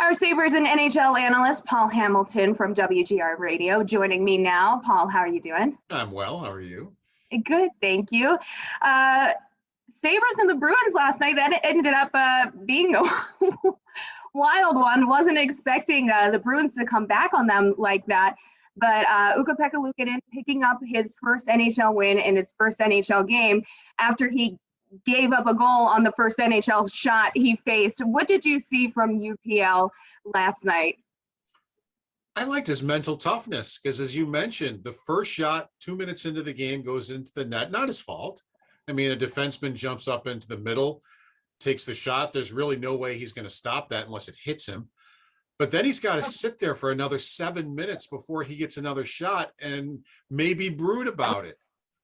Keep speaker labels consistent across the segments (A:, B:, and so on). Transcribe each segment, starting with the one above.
A: Our Sabres and NHL analyst, Paul Hamilton from WGR Radio, joining me now. Paul, how are you doing?
B: I'm well. How are you?
A: Good, thank you. Sabres and the Bruins last night, that ended up being a wild one. Wasn't expecting the Bruins to come back on them like that. But Ukko-Pekka Luukkonen picking up his first NHL win in his first NHL game after he gave up a goal on the first NHL shot he faced. What did you see from UPL last night?
B: I liked his mental toughness because, as you mentioned, the first shot 2 minutes into the game goes into the net. Not his fault. I mean, a defenseman jumps up into the middle, takes the shot. There's really no way he's going to stop that unless it hits him. But then he's got to sit there for another 7 minutes before he gets another shot and maybe brood about it.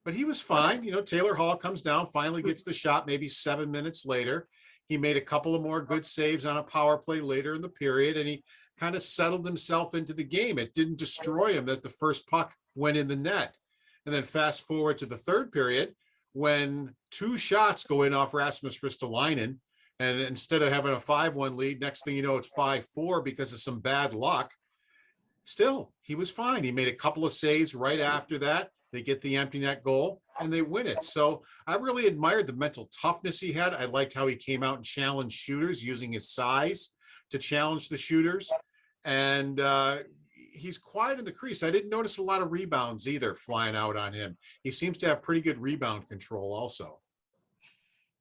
B: But he was fine. You know, Taylor Hall comes down, finally gets the shot maybe 7 minutes later. He made a couple of more good saves on a power play later in the period, and he kind of settled himself into the game. It didn't destroy him that the first puck went in the net. And then fast forward to the third period when two shots go in off Rasmus Ristolainen, and instead of having a 5-1 lead, next thing you know, it's 5-4 because of some bad luck. Still, he was fine. He made a couple of saves right after that. They get the empty net goal and they win it. So I really admired the mental toughness he had. I liked how he came out and challenged shooters using his size to challenge the shooters. And he's quiet in the crease. I didn't notice a lot of rebounds either flying out on him. He seems to have pretty good rebound control also.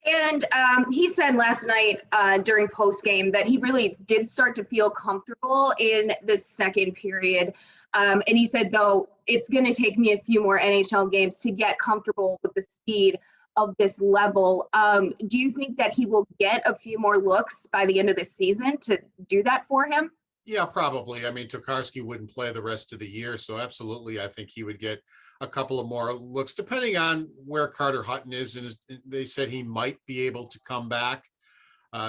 A: And he said last night during postgame that he really did start to feel comfortable in the second period. And he said, though, it's going to take me a few more NHL games to get comfortable with the speed of this level. Do you think that he will get a few more looks by the end of the season to do that for him?
B: Yeah, probably. I mean, Tokarski wouldn't play the rest of the year, so absolutely, I think he would get a couple of more looks, depending on where Carter Hutton is. And they said he might be able to come back,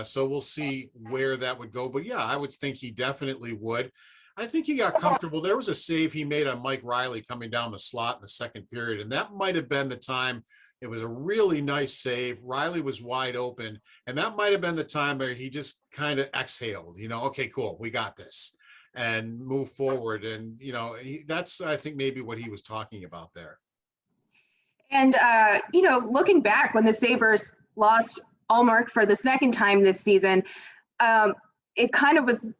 B: so we'll see where that would go. But yeah, I would think he definitely would. I think he got comfortable. There was a save he made on Mike Riley coming down the slot in the second period, and that might have been the time. It was a really nice save. Riley was wide open, and that might have been the time where he just kind of exhaled, you know, okay, cool, we got this, and move forward. And, you know, that's, I think, maybe what he was talking about there.
A: And, you know, looking back when the Sabres lost Ullmark for the second time this season, it kind of was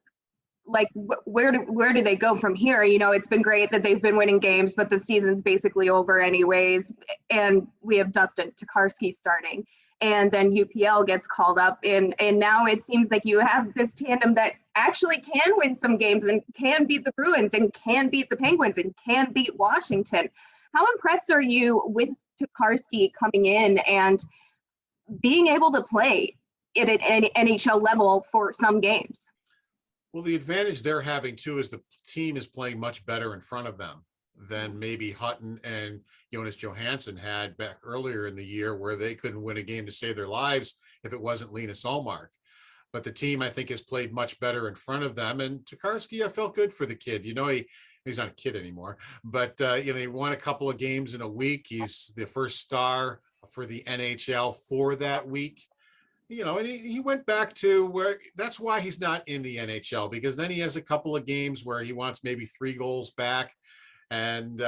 A: like, where do they go from here? You know, it's been great that they've been winning games, but the season's basically over anyways. And we have Dustin Tokarski starting, and then UPL gets called up. And now it seems like you have this tandem that actually can win some games and can beat the Bruins and can beat the Penguins and can beat Washington. How impressed are you with Tokarski coming in and being able to play at an NHL level for some games?
B: Well, the advantage they're having, too, is the team is playing much better in front of them than maybe Hutton and Jonas Johansson had back earlier in the year, where they couldn't win a game to save their lives if it wasn't Linus Ullmark. But the team, I think, has played much better in front of them. And Tokarski, I felt good for the kid. You know, he's not a kid anymore, but, you know, he won a couple of games in a week. He's the first star for the NHL for that week. You know, and he went back to where, that's why he's not in the NHL, because then he has a couple of games where he wants maybe 3 goals back. And,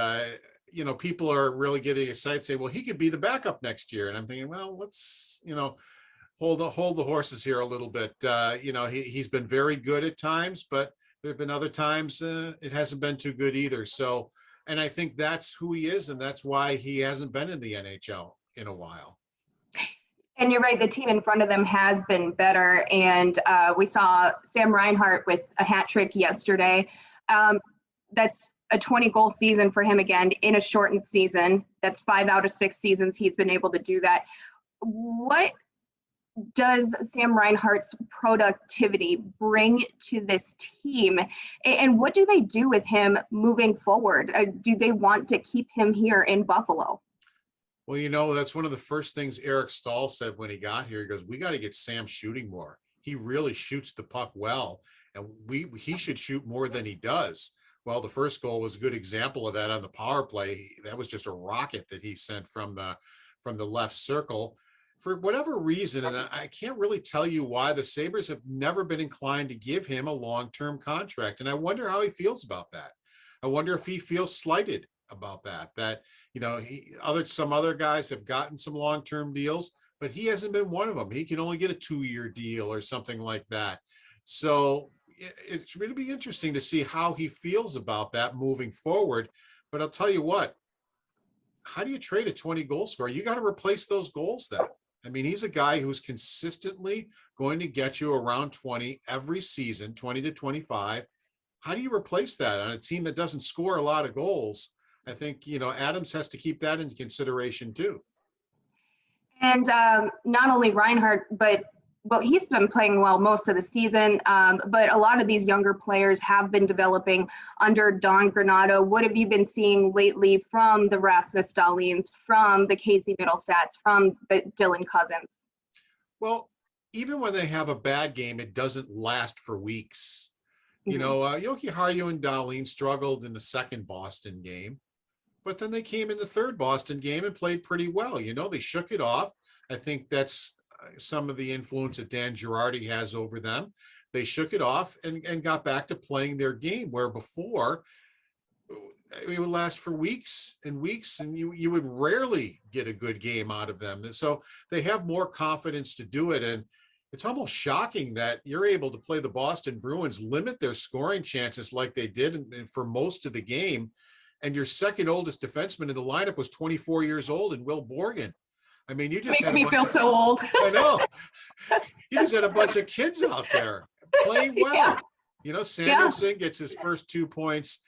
B: you know, people are really getting excited, say, well, he could be the backup next year. And I'm thinking, well, let's, you know, hold the horses here a little bit. You know, he's been very good at times, but there have been other times it hasn't been too good either. So, and I think that's who he is. And that's why he hasn't been in the NHL in a while.
A: And you're right, the team in front of them has been better. And we saw Sam Reinhart with a hat trick yesterday. That's a 20-goal season for him again in a shortened season. That's 5 out of 6 seasons he's been able to do that. What does Sam Reinhart's productivity bring to this team? And what do they do with him moving forward? Do they want to keep him here in Buffalo?
B: Well, you know, that's one of the first things Eric Stahl said when he got here. He goes, we got to get Sam shooting more. He really shoots the puck well, and he should shoot more than he does. Well, the first goal was a good example of that on the power play. That was just a rocket that he sent from the left circle. for whatever reason, and I can't really tell you why, the Sabres have never been inclined to give him a long-term contract. And I wonder how he feels about that. I wonder if he feels slighted about that, some other guys have gotten some long-term deals, but he hasn't been one of them. He can only get a 2-year deal or something like that. So it's really be interesting to see how he feels about that moving forward. But I'll tell you what, how do you trade a 20-goal scorer? You got to replace those goals then. I mean, he's a guy who's consistently going to get you around 20 every season, 20 to 25. How do you replace that on a team that doesn't score a lot of goals? I think, Adams has to keep that into consideration too.
A: And not only Reinhart, but he's been playing well most of the season, but a lot of these younger players have been developing under Don Granato. What have you been seeing lately from the Rasmus Dahlins, from the Casey Middlestats, from the Dylan Cousins?
B: Well, even when they have a bad game, it doesn't last for weeks. Jokiharju and Dahlin struggled in the second Boston game, but then they came in the third Boston game and played pretty well. They shook it off. I think that's some of the influence that Dan Girardi has over them. They shook it off and got back to playing their game, where before it would last for weeks and weeks, and you would rarely get a good game out of them. And so they have more confidence to do it. And it's almost shocking that you're able to play the Boston Bruins, limit their scoring chances like they did and for most of the game. And your second oldest defenseman in the lineup was 24 years old, and Will Borgen. I mean, you just
A: makes me feel so old.
B: I know. You just had a bunch of kids out there playing well.
A: Yeah.
B: Samuelson gets his first 2 points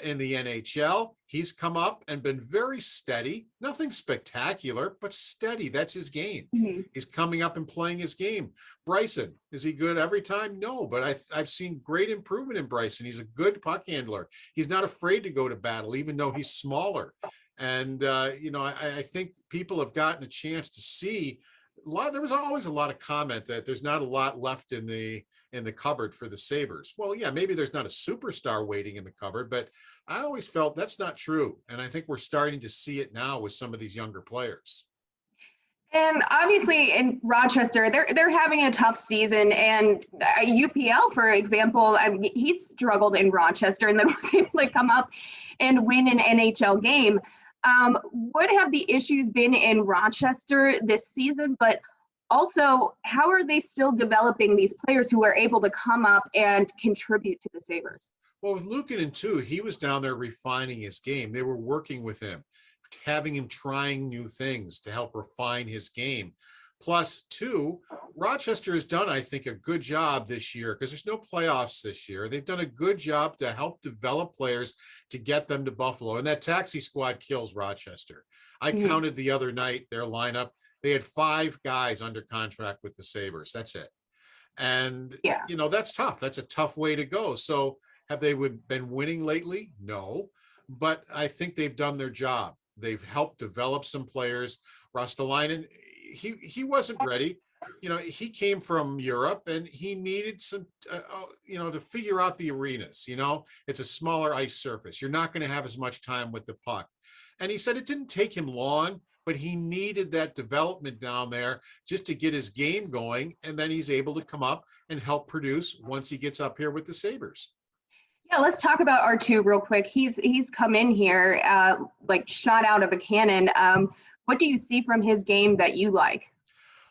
B: in the NHL. He's come up and been very steady. Nothing spectacular, but steady. That's his game. Mm-hmm. He's coming up and playing his game. Bryson, is he good every time? No, but I've seen great improvement in Bryson. He's a good puck handler. He's not afraid to go to battle, even though he's smaller. And, I think people have gotten a chance to see there was always a lot of comment that there's not a lot left in the cupboard for the Sabres. Well, yeah, maybe there's not a superstar waiting in the cupboard, but I always felt that's not true. And I think we're starting to see it now with some of these younger players.
A: And obviously in Rochester, they're having a tough season. And UPL, for example, he struggled in Rochester and then was able to come up and win an NHL game. What have the issues been in Rochester this season? But also, how are they still developing these players who are able to come up and contribute to the Sabres?
B: Well, with Luukonen too, he was down there refining his game. They were working with him, having him trying new things to help refine his game. Plus, too, Rochester has done, I think, a good job this year because there's no playoffs this year. They've done a good job to help develop players to get them to Buffalo. And that taxi squad kills Rochester. I counted the other night their lineup. They had 5 guys under contract with the Sabres. That's it. And, that's tough. That's a tough way to go. So have they been winning lately? No. But I think they've done their job. They've helped develop some players. Ristolainen, he wasn't ready. He came from Europe and he needed some, to figure out the arenas. It's a smaller ice surface. You're not going to have as much time with the puck. And he said it didn't take him long, but he needed that development down there just to get his game going. And then he's able to come up and help produce once he gets up here with the Sabres.
A: Yeah, let's talk about R2 real quick. He's come in here like shot out of a cannon. What do you see from his game that you like?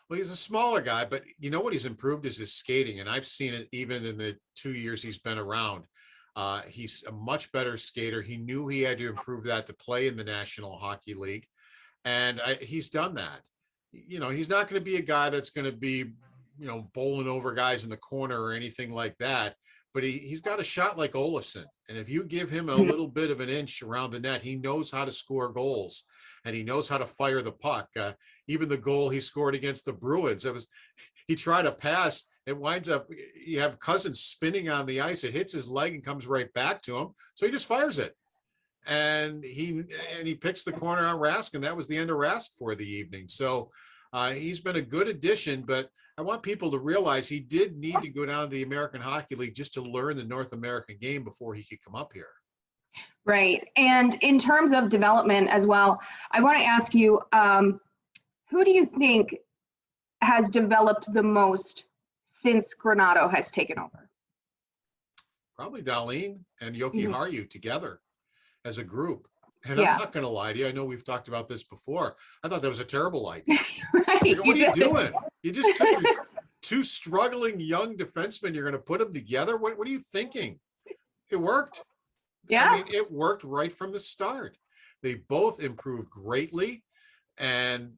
B: Well, he's a smaller guy, but what he's improved is his skating. And I've seen it even in the 2 years he's been around. He's a much better skater. He knew he had to improve that to play in the National Hockey League. And he's done that. He's not going to be a guy that's going to be, bowling over guys in the corner or anything like that. But he's got a shot like Olofsson. And if you give him a little bit of an inch around the net, he knows how to score goals. And he knows how to fire the puck. Even the goal he scored against the Bruins, he tried a pass. It winds up, you have Cousins spinning on the ice. It hits his leg and comes right back to him. So he just fires it. And he picks the corner on Rask, and that was the end of Rask for the evening. So he's been a good addition, but I want people to realize he did need to go down to the American Hockey League just to learn the North American game before he could come up here.
A: Right. And in terms of development as well, I want to ask you, who do you think has developed the most since Granato has taken over?
B: Probably Darlene and Yoki
A: Mhm.
B: Haru together as a group. And I'm
A: Yeah.
B: not going to lie to you. I know we've talked about this before. I thought that was a terrible idea.
A: Right,
B: Like, what are you
A: did.
B: doing? You just took your two struggling young defensemen. You're going to put them together. What are you thinking? It worked. I
A: Yeah.
B: mean, it worked right from the start. They both improved greatly and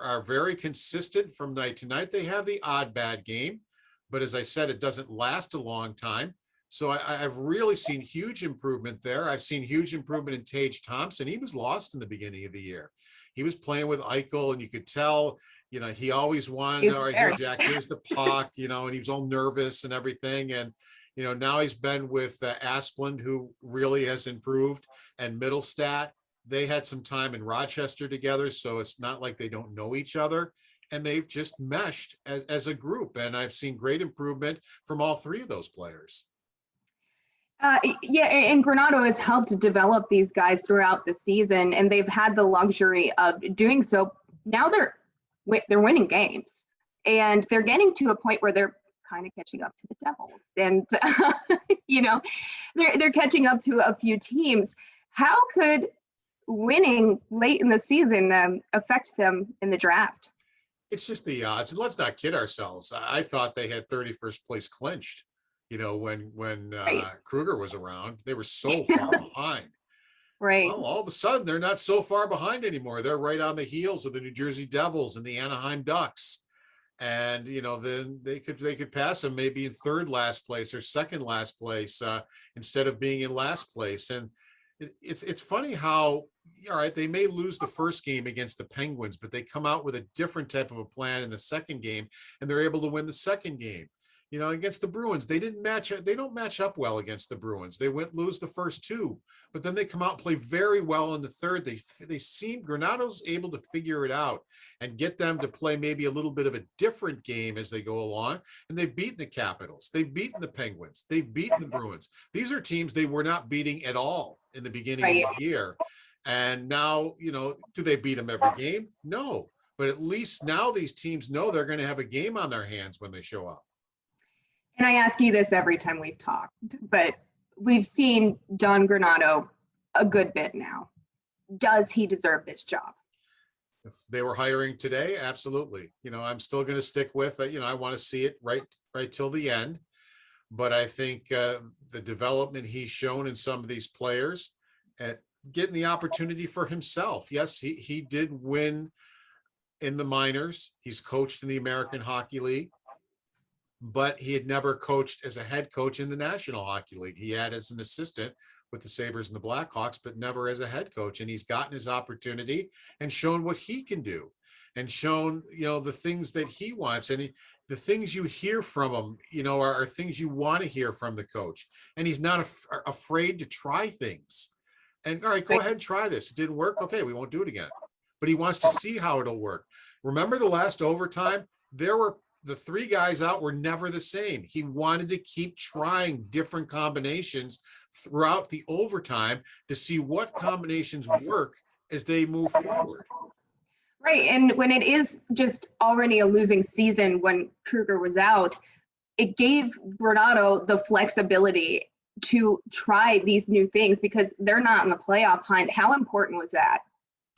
B: are very consistent from night to night. They have the odd bad game, but as I said, it doesn't last a long time. So I've really seen huge improvement there. I've seen huge improvement in Tage Thompson. He was lost in the beginning of the year. He was playing with Eichel, and you could tell, he always wanted, all right, here, Jack, here's the puck, and he was all nervous and everything. And, now he's been with Asplund, who really has improved, and Middlestat. They had some time in Rochester together, so it's not like they don't know each other. And they've just meshed as a group. And I've seen great improvement from all three of those players.
A: Yeah, and Granato has helped develop these guys throughout the season, and they've had the luxury of doing so. Now they're winning games, and they're getting to a point where they're kind of catching up to the Devils, and they're catching up to a few teams. How could winning late in the season affect them in the draft?
B: It's just the odds, and let's not kid ourselves. I thought they had 31st place clinched. When
A: Right.
B: Kruger was around, they were so far behind.
A: Right.
B: Well, all of a sudden, they're not so far behind anymore. They're right on the heels of the New Jersey Devils and the Anaheim Ducks. And, then they could pass them maybe in third last place or second last place instead of being in last place. And it's funny how, all right, they may lose the first game against the Penguins, but they come out with a different type of a plan in the second game, and they're able to win the second game. Against the Bruins, they don't match up well against the Bruins. They lose the first two, but then they come out and play very well in the third. They seem, Granato's able to figure it out and get them to play maybe a little bit of a different game as they go along. And they've beaten the Capitals. They've beaten the Penguins. They've beaten the Bruins. These are teams they were not beating at all in the beginning of the year. And now, do they beat them every game? No, but at least now these teams know they're going to have a game on their hands when they show up.
A: And I ask you this every time we've talked, but we've seen Don Granato a good bit now. Does he deserve this job?
B: If they were hiring today, absolutely. I'm still going to stick with, I want to see it right till the end. But I think the development he's shown in some of these players, getting the opportunity for himself. Yes, he did win in the minors. He's coached in the American Hockey League, but he had never coached as a head coach in the National Hockey League. He had as an assistant with the Sabres and the Blackhawks, but never as a head coach. And he's gotten his opportunity and shown what he can do and shown, the things that he wants. And the things you hear from him, are things you want to hear from the coach. And he's not afraid to try things. And all right, go ahead and try this. It didn't work. Okay, we won't do it again. But he wants to see how it'll work. Remember the last overtime? The three guys out were never the same. He wanted to keep trying different combinations throughout the overtime to see what combinations work as they move forward.
A: Right. And when it is just already a losing season when Kruger was out, it gave Granato the flexibility to try these new things because they're not in the playoff hunt. How important was that?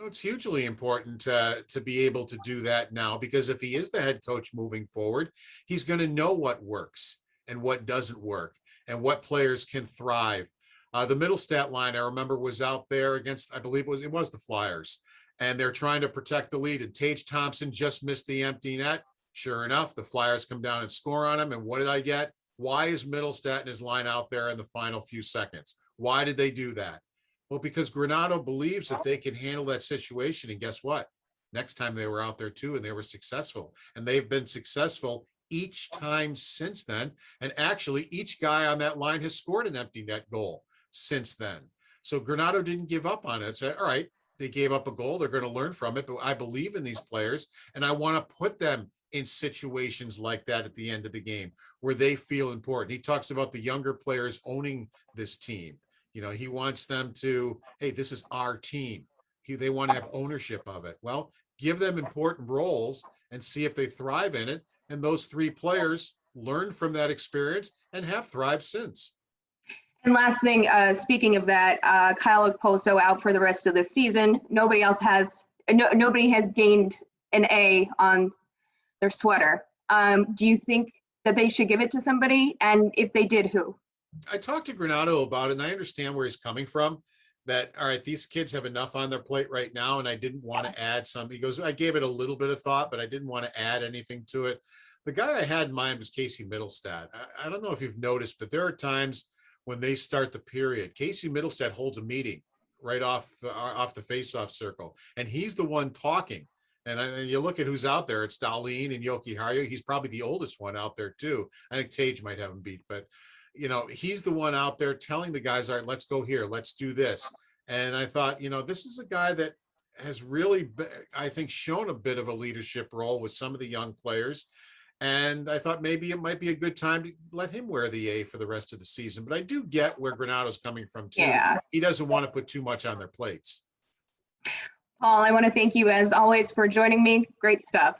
B: It's hugely important to be able to do that now, because if he is the head coach moving forward, he's going to know what works and what doesn't work and what players can thrive. The Middlestat line, I remember, was out there against, I believe it was the Flyers, and they're trying to protect the lead. And Tage Thompson just missed the empty net. Sure enough, the Flyers come down and score on him. And what did I get? Why is Middlestat and his line out there in the final few seconds? Why did they do that? Well, because Granato believes that they can handle that situation. And guess what? Next time they were out there too, and they were successful. And they've been successful each time since then. And actually, each guy on that line has scored an empty net goal since then. So Granato didn't give up on it. Said, all right, they gave up a goal. They're going to learn from it. But I believe in these players, and I want to put them in situations like that at the end of the game where they feel important. He talks about the younger players owning this team. He wants them to, hey, this is our team. They want to have ownership of it. Well, give them important roles and see if they thrive in it. And those 3 players learned from that experience and have thrived since.
A: And last thing, speaking of that, Kyle Okposo out for the rest of the season. Nobody has gained an A on their sweater. Do you think that they should give it to somebody? And if they did, who?
B: I talked to Granado about it, and I understand where he's coming from. That, all right, these kids have enough on their plate right now, and I didn't want to add something. He goes, I gave it a little bit of thought, but I didn't want to add anything to it. The guy I had in mind was Casey Middlestad. I don't know if you've noticed, but there are times when they start the period, Casey Middlestad holds a meeting right off the face-off circle, and he's the one talking. And you look at who's out there, it's Dahlin and Yoki Harjo. He's probably the oldest one out there too. I think Tage might have him beat, but he's the one out there telling the guys, all right, let's go here, let's do this. And I thought, this is a guy that has really, I think, shown a bit of a leadership role with some of the young players. And I thought maybe it might be a good time to let him wear the A for the rest of the season. But I do get where Granado's coming from too.
A: Yeah.
B: He doesn't want to put too much on their plates.
A: Paul, I want to thank you as always for joining me. Great stuff.